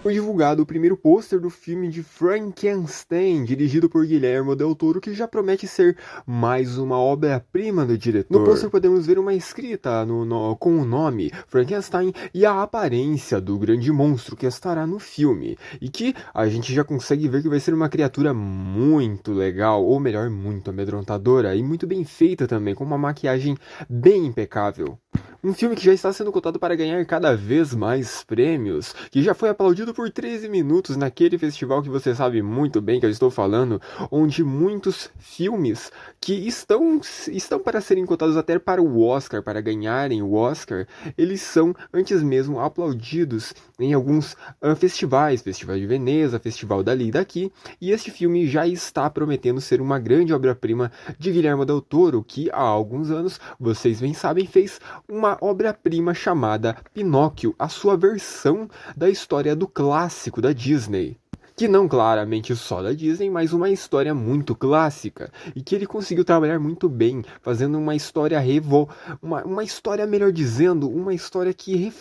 Foi divulgado o primeiro pôster do filme de Frankenstein, dirigido por Guillermo del Toro, que já promete ser mais uma obra-prima do diretor. No pôster podemos ver uma escrita com o nome Frankenstein e a aparência do grande monstro que estará no filme, e que a gente já consegue ver que vai ser uma criatura muito legal, ou melhor, muito amedrontadora, e muito bem feita também, com uma maquiagem bem impecável. Um filme que já está sendo cotado para ganhar cada vez mais prêmios, que já foi aplaudido por 13 minutos naquele festival que você sabe muito bem que eu estou falando, onde muitos filmes que estão para serem cotados até para o Oscar, para ganharem o Oscar, eles são antes mesmo aplaudidos em alguns festivais, Festival de Veneza, Festival dali e daqui, e este filme já está prometendo ser uma grande obra-prima de Guillermo del Toro, que há alguns anos, vocês bem sabem, fez uma obra-prima chamada Pinóquio, a sua versão da história do clássico da Disney. Que não claramente só da Disney, mas uma história muito clássica, e que ele conseguiu trabalhar muito bem, fazendo uma história uma história, melhor dizendo, uma história que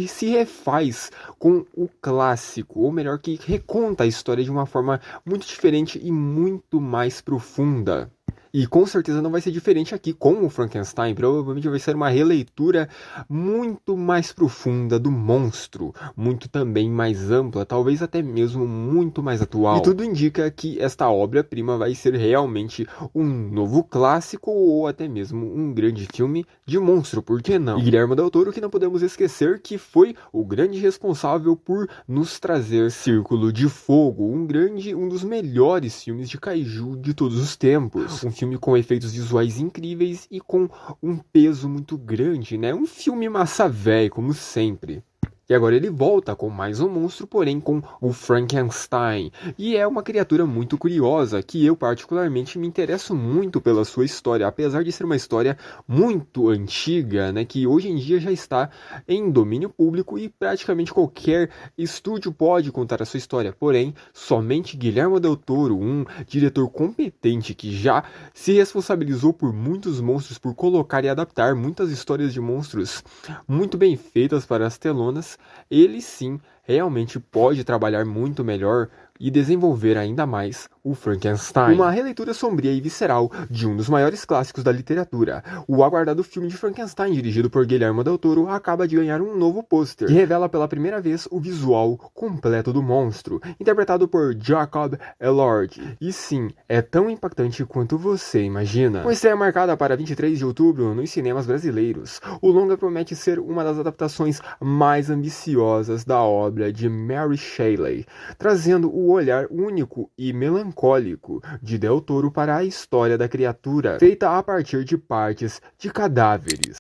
se refaz com o clássico, ou melhor, que reconta a história de uma forma muito diferente e muito mais profunda. E com certeza não vai ser diferente aqui com o Frankenstein, provavelmente vai ser uma releitura muito mais profunda do monstro, muito também mais ampla, talvez até mesmo muito mais atual. E tudo indica que esta obra-prima vai ser realmente um novo clássico ou até mesmo um grande filme de monstro, por que não? E Guillermo del Toro, que não podemos esquecer que foi o grande responsável por nos trazer Círculo de Fogo, um dos melhores filmes de kaiju de todos os tempos. Um filme com efeitos visuais incríveis e com um peso muito grande, né? Um filme massa véi, como sempre. E agora ele volta com mais um monstro, porém com o Frankenstein. E é uma criatura muito curiosa, que eu particularmente me interesso muito pela sua história, apesar de ser uma história muito antiga, né, que hoje em dia já está em domínio público e praticamente qualquer estúdio pode contar a sua história. Porém, somente Guillermo del Toro, um diretor competente que já se responsabilizou por muitos monstros, por colocar e adaptar muitas histórias de monstros muito bem feitas para as telonas, ele sim realmente pode trabalhar muito melhor e desenvolver ainda mais o Frankenstein. Uma releitura sombria e visceral de um dos maiores clássicos da literatura. O aguardado filme de Frankenstein, dirigido por Guillermo del Toro, acaba de ganhar um novo pôster, que revela pela primeira vez o visual completo do monstro, interpretado por Jacob Elord. E sim, é tão impactante quanto você imagina. Com estreia marcada para 23 de outubro nos cinemas brasileiros, o longa promete ser uma das adaptações mais ambiciosas da obra de Mary Shelley, trazendo o olhar único e melancólico de Del Toro para a história da criatura, feita a partir de partes de cadáveres.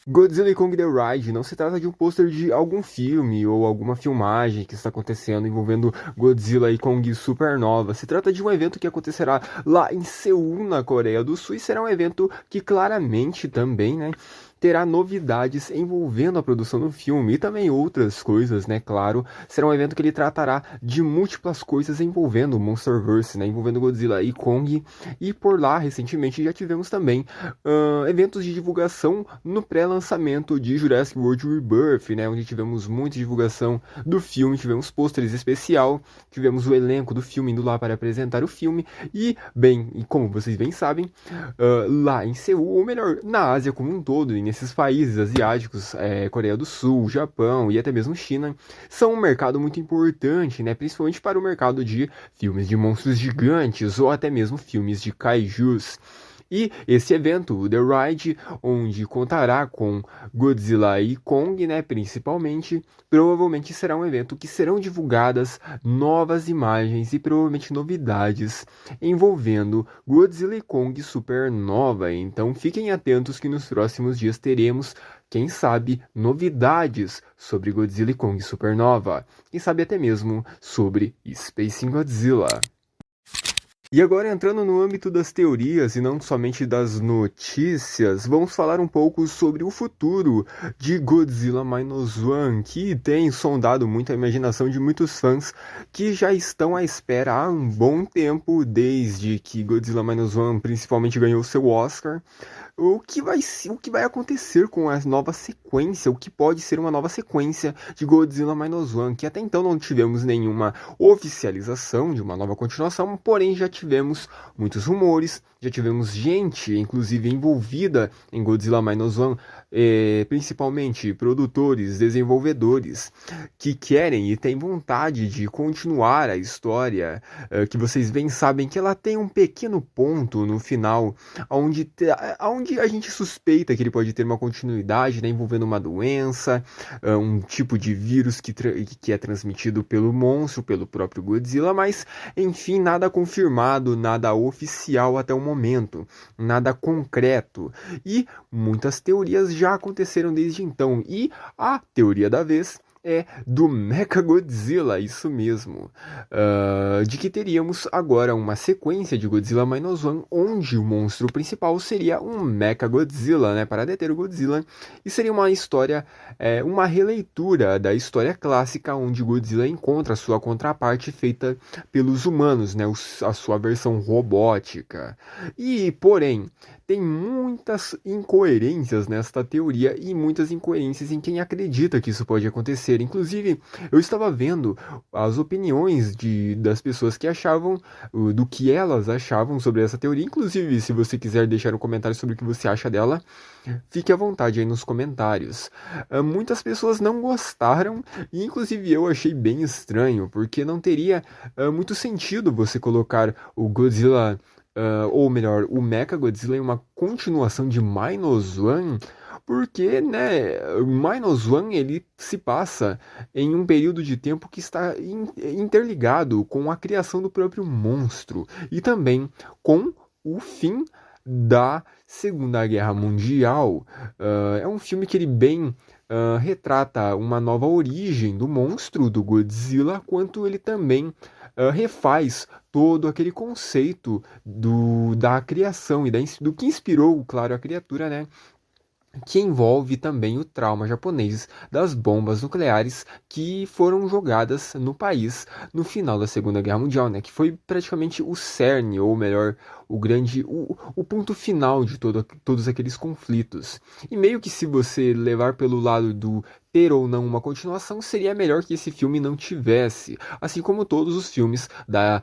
Godzilla e Kong The Ride não se trata de um pôster de algum filme ou alguma filmagem que está acontecendo envolvendo Godzilla e Kong Supernova. Se trata de um evento que acontecerá lá em Seul, na Coreia do Sul, e será um evento que claramente também, né, terá novidades envolvendo a produção do filme e também outras coisas, né, claro. Será um evento que ele tratará de múltiplas coisas envolvendo o Monsterverse, né, envolvendo Godzilla e Kong. E por lá, recentemente, já tivemos também eventos de divulgação no pré-lançamento de Jurassic World Rebirth, né, onde tivemos muita divulgação do filme, tivemos pôsteres especial, tivemos o elenco do filme indo lá para apresentar o filme. E, bem, e como vocês bem sabem, lá em Seul, ou melhor, na Ásia como um todo, e nesses países asiáticos, Coreia do Sul, Japão e até mesmo China, são um mercado muito importante, né? Principalmente para o mercado de filmes de monstros gigantes ou até mesmo filmes de kaijus. E esse evento, o The Ride, onde contará com Godzilla e Kong, né, principalmente, provavelmente será um evento que serão divulgadas novas imagens e provavelmente novidades envolvendo Godzilla e Kong Supernova. Então fiquem atentos que nos próximos dias teremos, quem sabe, novidades sobre Godzilla e Kong Supernova. Quem sabe até mesmo sobre Space Godzilla. E agora, entrando no âmbito das teorias e não somente das notícias, vamos falar um pouco sobre o futuro de Godzilla Minus One, que tem sondado muito a imaginação de muitos fãs que já estão à espera há um bom tempo, desde que Godzilla Minus One principalmente ganhou seu Oscar. O que vai acontecer com a nova sequência, o que pode ser uma nova sequência de Godzilla Minus One, que até então não tivemos nenhuma oficialização de uma nova continuação, porém já tivemos muitos rumores, já tivemos gente, inclusive, envolvida em Godzilla Minus One, principalmente produtores, desenvolvedores, que querem e têm vontade de continuar a história, que vocês bem sabem que ela tem um pequeno ponto no final, onde a gente suspeita que ele pode ter uma continuidade, né, envolvendo uma doença, um tipo de vírus que é transmitido pelo monstro, pelo próprio Godzilla, mas enfim, nada confirmado, nada oficial até o momento, nada concreto. E muitas teorias já aconteceram desde então. E a teoria da vez é do Mechagodzilla, isso mesmo. De que teríamos agora uma sequência de Godzilla Minus One, onde o monstro principal seria um Mechagodzilla, né, para deter o Godzilla, e seria uma história, uma releitura da história clássica, onde Godzilla encontra sua contraparte feita pelos humanos, né, a sua versão robótica. E, porém, tem muitas incoerências nesta teoria e muitas incoerências em quem acredita que isso pode acontecer. Inclusive, eu estava vendo as opiniões das pessoas que achavam, do que elas achavam sobre essa teoria. Inclusive, se você quiser deixar um comentário sobre o que você acha dela, fique à vontade aí nos comentários. Muitas pessoas não gostaram e, inclusive, eu achei bem estranho, porque não teria muito sentido você colocar o Godzilla, ou melhor, o Mechagodzilla em uma continuação de Minus One, porque, né, Minus One ele se passa em um período de tempo que está interligado com a criação do próprio monstro e também com o fim da Segunda Guerra Mundial. É um filme que ele bem retrata uma nova origem do monstro, do Godzilla, quanto ele também refaz todo aquele conceito da criação e do que inspirou, claro, a criatura, né? Que envolve também o trauma japonês das bombas nucleares que foram jogadas no país no final da Segunda Guerra Mundial, né? Que foi praticamente o cerne, ou melhor, o ponto final de todos aqueles conflitos. E meio que se você levar pelo lado do ter ou não uma continuação, seria melhor que esse filme não tivesse, assim como todos os filmes da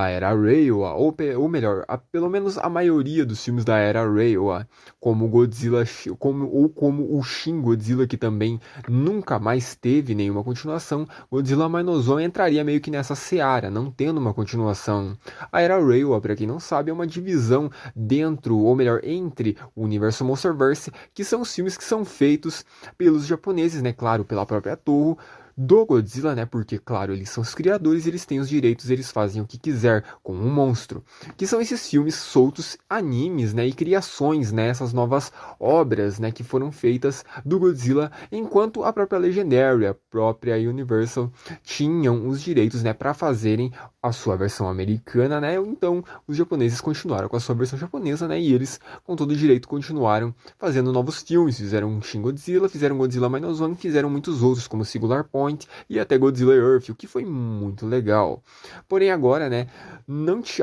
era Reiwa, ou melhor, pelo menos a maioria dos filmes da era Reiwa, como Godzilla, como o Shin Godzilla, que também nunca mais teve nenhuma continuação. Godzilla Minus One entraria meio que nessa seara, não tendo uma continuação. A era Reiwa, para quem não sabe, é uma divisão dentro, ou melhor, entre o universo Monsterverse, que são os filmes que são feitos pelos japoneses, né? Claro, pela própria Toho, do Godzilla, né? Porque, claro, eles são os criadores, eles têm os direitos, eles fazem o que quiser com um monstro. Que são esses filmes soltos, animes, né? E criações, né? Essas novas obras, né? Que foram feitas do Godzilla, enquanto a própria Legendary, a própria Universal tinham os direitos, né? Para fazerem a sua versão americana, né? Então, os japoneses continuaram com a sua versão japonesa, né? E eles, com todo o direito, continuaram fazendo novos filmes. Fizeram Shin Godzilla, fizeram Godzilla Minus One, fizeram muitos outros, como Singular Point e até Godzilla Earth, o que foi muito legal. Porém, agora, né?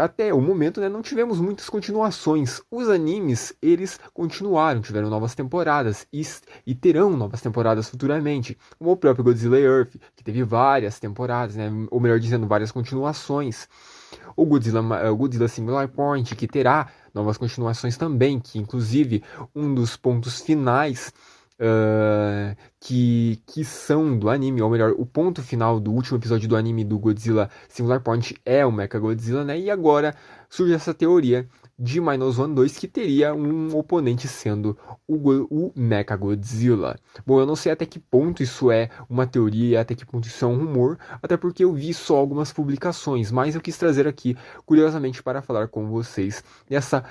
Até o momento, né? Não tivemos muitas continuações. Os animes, eles continuaram, tiveram novas temporadas e terão novas temporadas futuramente, como o próprio Godzilla Earth, que teve várias temporadas, né? Ou melhor dizendo, várias continuações. O Godzilla Singular Point, que terá novas continuações também, que inclusive um dos pontos finais que são do anime, ou melhor, o ponto final do último episódio do anime do Godzilla Singular Point é o Mechagodzilla, né? E agora surge essa teoria de Minus One 2 que teria um oponente sendo o Mechagodzilla. Bom, eu não sei até que ponto isso é uma teoria, até que ponto isso é um rumor, até porque eu vi só algumas publicações, mas eu quis trazer aqui, curiosamente, para falar com vocês dessa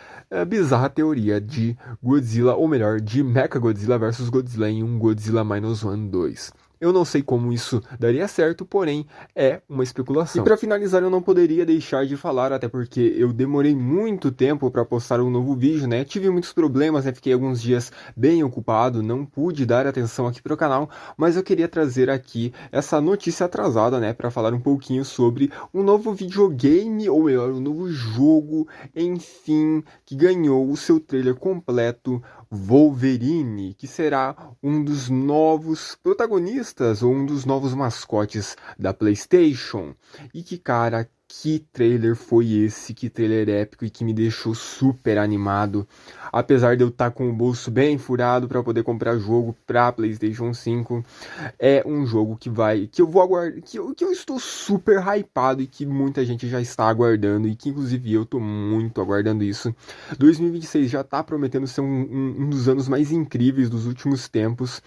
bizarra teoria de Godzilla, ou melhor, de Mechagodzilla versus Godzilla em um Godzilla Minus One 2. Eu não sei como isso daria certo, porém é uma especulação. E para finalizar, eu não poderia deixar de falar, até porque eu demorei muito tempo para postar um novo vídeo, né? Tive muitos problemas, né? Fiquei alguns dias bem ocupado, não pude dar atenção aqui para o canal, mas eu queria trazer aqui essa notícia atrasada, né? Para falar um pouquinho sobre um novo videogame, ou melhor, um novo jogo, enfim, que ganhou o seu trailer completo, Wolverine, que será um dos novos protagonistas ou um dos novos mascotes da PlayStation. E que cara, que trailer foi esse? Que trailer épico e que me deixou super animado. Apesar de eu estar com o bolso bem furado para poder comprar jogo para PlayStation 5, é um jogo que eu vou aguardar, que eu estou super hypado e que muita gente já está aguardando e que inclusive eu estou muito aguardando isso. 2026 já está prometendo ser um dos anos mais incríveis dos últimos tempos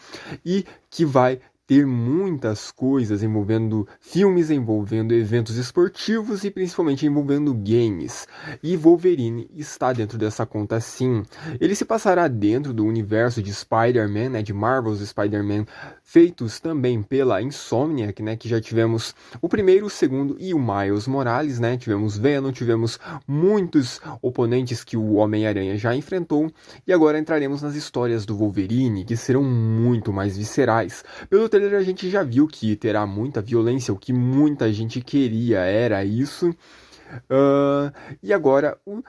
e que vai ter muitas coisas envolvendo filmes, envolvendo eventos esportivos e principalmente envolvendo games. E Wolverine está dentro dessa conta sim. Ele se passará dentro do universo de Spider-Man, né, de Marvel's Spider-Man, feitos também pela Insomniac, né, que já tivemos o primeiro, o segundo e o Miles Morales, né, tivemos Venom, tivemos muitos oponentes que o Homem-Aranha já enfrentou, e agora entraremos nas histórias do Wolverine, que serão muito mais viscerais. Pelo trailer a gente já viu que terá muita violência, o que muita gente queria era isso. E agora o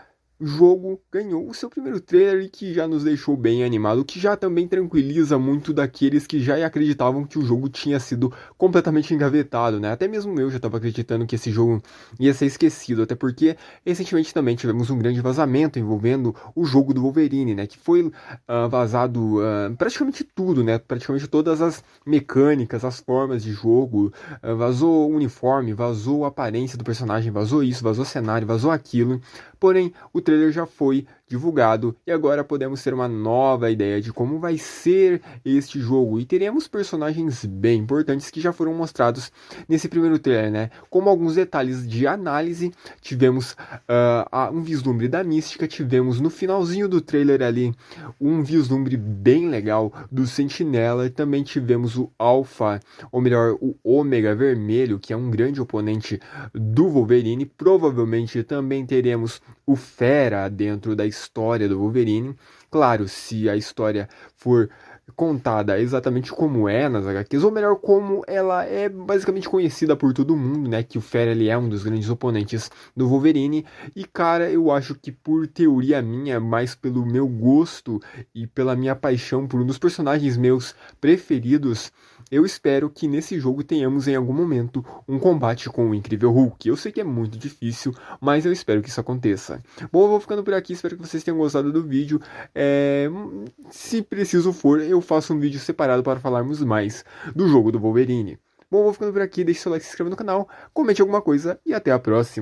jogo ganhou o seu primeiro trailer e que já nos deixou bem animado, o que já também tranquiliza muito daqueles que já acreditavam que o jogo tinha sido completamente engavetado, né? Até mesmo eu já estava acreditando que esse jogo ia ser esquecido, até porque recentemente também tivemos um grande vazamento envolvendo o jogo do Wolverine, né? Que foi vazado praticamente tudo, né? Praticamente todas as mecânicas, as formas de jogo, vazou o uniforme, vazou a aparência do personagem, vazou isso, vazou cenário, vazou aquilo. Porém, o trailer já foi divulgado e agora podemos ter uma nova ideia de como vai ser este jogo e teremos personagens bem importantes que já foram mostrados nesse primeiro trailer, né? Como alguns detalhes de análise, tivemos um vislumbre da mística, tivemos no finalzinho do trailer ali um vislumbre bem legal do Sentinela e também tivemos o Alpha, ou melhor, o Ômega Vermelho, que é um grande oponente do Wolverine. Provavelmente também teremos o Fera dentro da história do Wolverine. Claro, se a história for contada exatamente como é nas HQs, ou melhor, como ela é basicamente conhecida por todo mundo, né? Que o Fera ele é um dos grandes oponentes do Wolverine. E cara, eu acho que por teoria minha, mais pelo meu gosto e pela minha paixão por um dos personagens meus preferidos, eu espero que nesse jogo tenhamos em algum momento um combate com o Incrível Hulk. Eu sei que é muito difícil, mas eu espero que isso aconteça. Bom, eu vou ficando por aqui, espero que vocês tenham gostado do vídeo. Se preciso for, eu faço um vídeo separado para falarmos mais do jogo do Wolverine. Bom, eu vou ficando por aqui, deixe seu like, se inscreva no canal, comente alguma coisa e até a próxima.